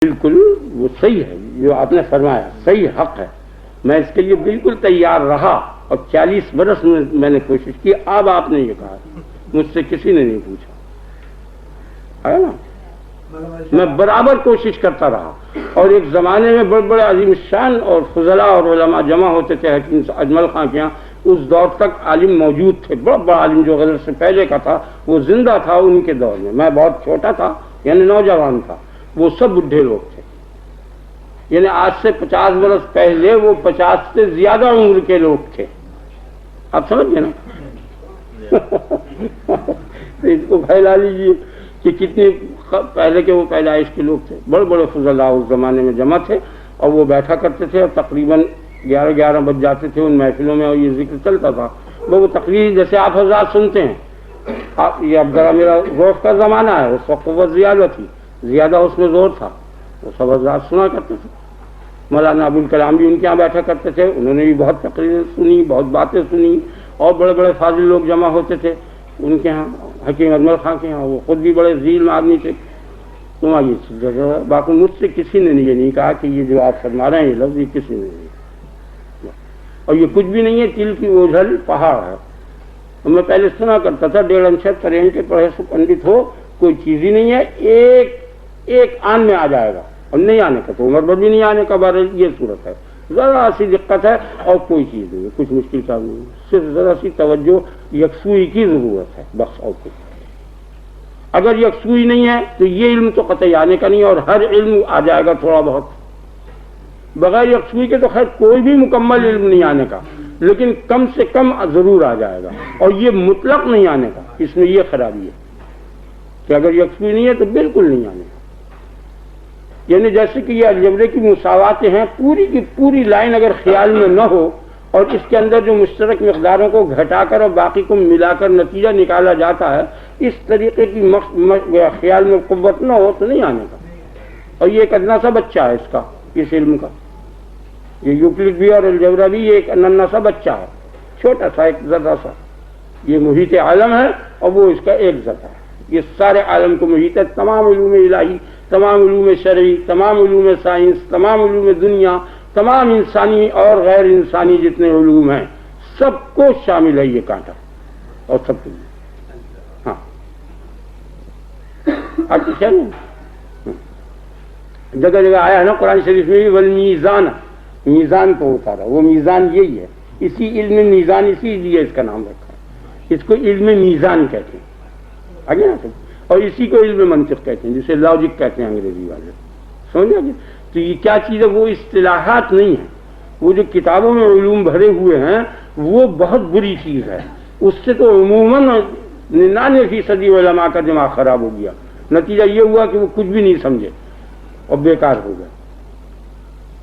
بالکل وہ صحیح ہے جو آپ نے فرمایا، صحیح حق ہے، میں اس کے لیے بالکل تیار رہا اور 40 برس میں نے کوشش کی. اب آپ نے یہ کہا مجھ سے کسی نے نہیں پوچھا ہے نا، میں برابر کوشش کرتا رہا. اور ایک زمانے میں بڑے بڑے عظیم الشان اور فضلاء اور علماء جمع ہوتے تھے حکیم اجمل خان کے یہاں. اس دور تک عالم موجود تھے، بڑا بڑا عالم جو غزل سے پہلے کا تھا وہ زندہ تھا ان کے دور میں. میں بہت چھوٹا تھا، یعنی نوجوان تھا، وہ سب بڈھے لوگ تھے. یعنی آج سے 50 برس پہلے وہ 50 سے زیادہ عمر کے لوگ تھے. آپ سمجھ گئے نا؟ تو اس کو پھیلا لیجیے کہ کتنے پہلے کے وہ پیدائش کے لوگ تھے. بڑے بڑے فضلاء اس زمانے میں جمع تھے اور وہ بیٹھا کرتے تھے اور تقریباً 11 بج جاتے تھے ان محفلوں میں اور یہ ذکر چلتا تھا. وہ تقریر جیسے آپ حضرات سنتے ہیں. آپ یہ اب ذرا میرا روز کا زمانہ ہے، اس وقت قوت زیادہ تھی، زیادہ اس میں زور تھا، وہ سب حضرات سنا کرتے تھے. مولانا ابوالکلام بھی ان کے یہاں بیٹھا کرتے تھے، انہوں نے بھی بہت تقریریں سنی، بہت باتیں سنی. اور بڑے بڑے فاضل لوگ جمع ہوتے تھے ان کے ہاں، حکیم اجمل خان کے ہاں. وہ خود بھی بڑے ذیل آدمی تھے. تم آئیے باقی مجھ سے کسی نے یہ نہیں کہا کہ یہ جو آپ فرما رہے ہیں یہ لفظ، یہ کسی نے نہیں. اور یہ کچھ بھی نہیں ہے، تل کی اوجھل پہاڑ ہے. میں پہلے سنا کرتا تھا 1.5 انچ ترین کے پڑھے سو پنڈت ہو، کوئی چیز ہی نہیں ہے، ایک آن میں آ جائے گا. اور نہیں آنے کا تو عمر بھر بھی نہیں آنے کا، بارے یہ صورت ہے. ذرا سی دقت ہے اور کوئی چیز نہیں ہے، کچھ مشکل کام نہیں ہے، صرف ذرا سی توجہ یکسوئی کی ضرورت ہے بس، اور کچھ. اگر یکسوئی نہیں ہے تو یہ علم تو قطعی آنے کا نہیں، اور ہر علم آ جائے گا تھوڑا بہت. بغیر یکسوئی کے تو خیر کوئی بھی مکمل علم نہیں آنے کا، لیکن کم سے کم ضرور آ جائے گا. اور یہ مطلق نہیں آنے کا، اس میں یہ خرابی ہے کہ اگر یکسوئی نہیں ہے تو بالکل نہیں آنے کا. یعنی جیسے کہ یہ الجبرے کی مساواتیں ہیں، پوری کی پوری لائن اگر خیال میں نہ ہو اور اس کے اندر جو مشترک مقداروں کو گھٹا کر اور باقی کو ملا کر نتیجہ نکالا جاتا ہے، اس طریقے کی خیال میں قوت نہ ہو تو نہیں آنے کا. اور یہ ایک ادنا سا بچہ ہے اس کا، اس علم کا. یہ یوکلڈ بھی اور الجبرا بھی یہ ایک ننا سا بچہ ہے، چھوٹا سا ایک ذرہ سا. یہ محیط عالم ہے اور وہ اس کا ایک ذرہ ہے. یہ سارے عالم کو محیط ہے. تمام علوم الہی، تمام علوم شرعی، تمام علوم سائنس، تمام علوم دنیا، تمام انسانی اور غیر انسانی جتنے علوم ہیں سب کو شامل ہے یہ کانٹا. اور سب کو ہاں جگہ جگہ آیا ہے نا قرآن شریف میں بھی، والمیزان، میزان کو اتارا. وہ میزان یہی ہے، اسی علم میزان اسی لیے اس کا نام رکھا ہے. اس کو علم میزان کہتے ہیں آگے نا سب. اور اسی کو علم منطق کہتے ہیں، جسے لاجک کہتے ہیں انگریزی والے. سمجھا جی؟ تو یہ کیا چیز ہے؟ وہ اصطلاحات نہیں ہے. وہ جو کتابوں میں علوم بھرے ہوئے ہیں وہ بہت بری چیز ہے. اس سے تو عموماً 99% علماء کا دماغ خراب ہو گیا. نتیجہ یہ ہوا کہ وہ کچھ بھی نہیں سمجھے اور بیکار ہو گئے.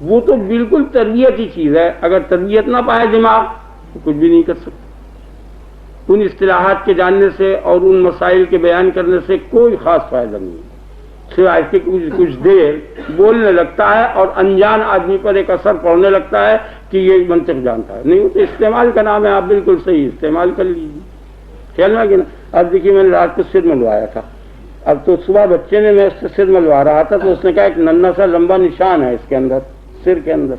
وہ تو بالکل تربیتی چیز ہے. اگر تربیت نہ پائے دماغ تو کچھ بھی نہیں کر سکتے. ان اصطلاحات کے جاننے سے اور ان مسائل کے بیان کرنے سے کوئی خاص فائدہ نہیں ہے، سوائے کہ کچھ دیر بولنے لگتا ہے اور انجان آدمی پر ایک اثر پڑنے لگتا ہے کہ یہ منطق جانتا ہے. نہیں، وہ تو استعمال کا نام ہے. آپ بالکل صحیح استعمال کر لیجیے. خیال میں کہ نا. اب دیکھیے میں نے رات کو سر ملوایا تھا. اب تو صبح بچے نے میں اس سے سر ملوا رہا تھا تو اس نے کہا ایک ننا سا لمبا نشان ہے اس کے اندر، سر کے اندر.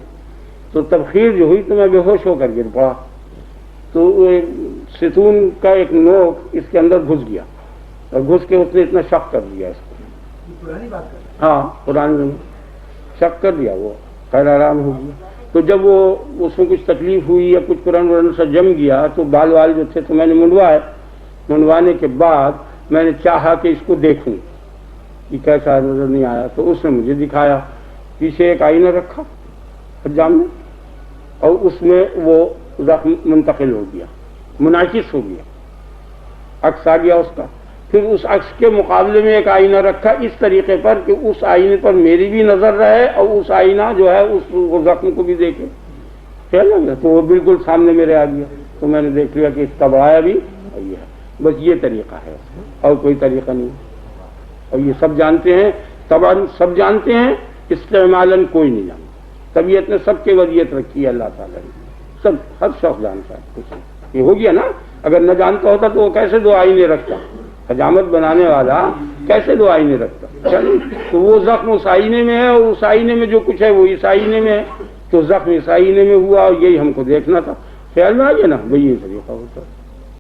تو تبخیر جو ہوئی تو میں بے ہوش ہو کر گر پڑا. تو ستون کا ایک نوک اس کے اندر گھس گیا اور گھس کے اس نے اتنا شک کر دیا اس کو. ہاں قرآن میں شک کر دیا. وہ خیر آرام ہو گیا. تو جب وہ اس میں کچھ تکلیف ہوئی یا کچھ قرآن سے جم گیا تو بال وال جو تھے تو میں نے منڈوائے. منڈوانے کے بعد میں نے چاہا کہ اس کو دیکھوں کہ کیسا نظر نہیں آیا. تو اس نے مجھے دکھایا. پیچھے ایک آئینہ رکھا حجام میں اور اس میں وہ زخم منتقل ہو گیا، منعکس ہو گیا، عکس آ گیا اس کا. پھر اس عکس کے مقابلے میں ایک آئینہ رکھا اس طریقے پر کہ اس آئینے پر میری بھی نظر رہے اور اس آئینہ جو ہے اس زخم کو بھی دیکھے. خیال لگ گیا. تو وہ بالکل سامنے میرے آ گیا. تو میں نے دیکھ لیا کہ اس کا بڑھایا بھی اور یہ ہے. بس یہ طریقہ ہے اور کوئی طریقہ نہیں. اور یہ سب جانتے ہیں، طبعاً سب جانتے ہیں، استعمالاً کوئی نہیں جانتا. طبیعت نے سب کی وضعیت رکھی ہے اللہ تعالیٰ نے. سب ہر شخص جانتا ہے. کچھ یہ ہو گیا نا. اگر نہ جانتا ہوتا تو وہ کیسے 2 آئینے رکھتا؟ حجامت بنانے والا کیسے 2 آئینے رکھتا؟ چلو تو وہ زخم اس آئینے میں ہے، اور اس آئینے میں جو کچھ ہے وہ اس آئینے میں ہے، تو زخم اس آئینے میں ہوا، اور یہی ہم کو دیکھنا تھا. خیال میں آ گیا نا؟ بھئی یہ طریقہ ہوتا ہے.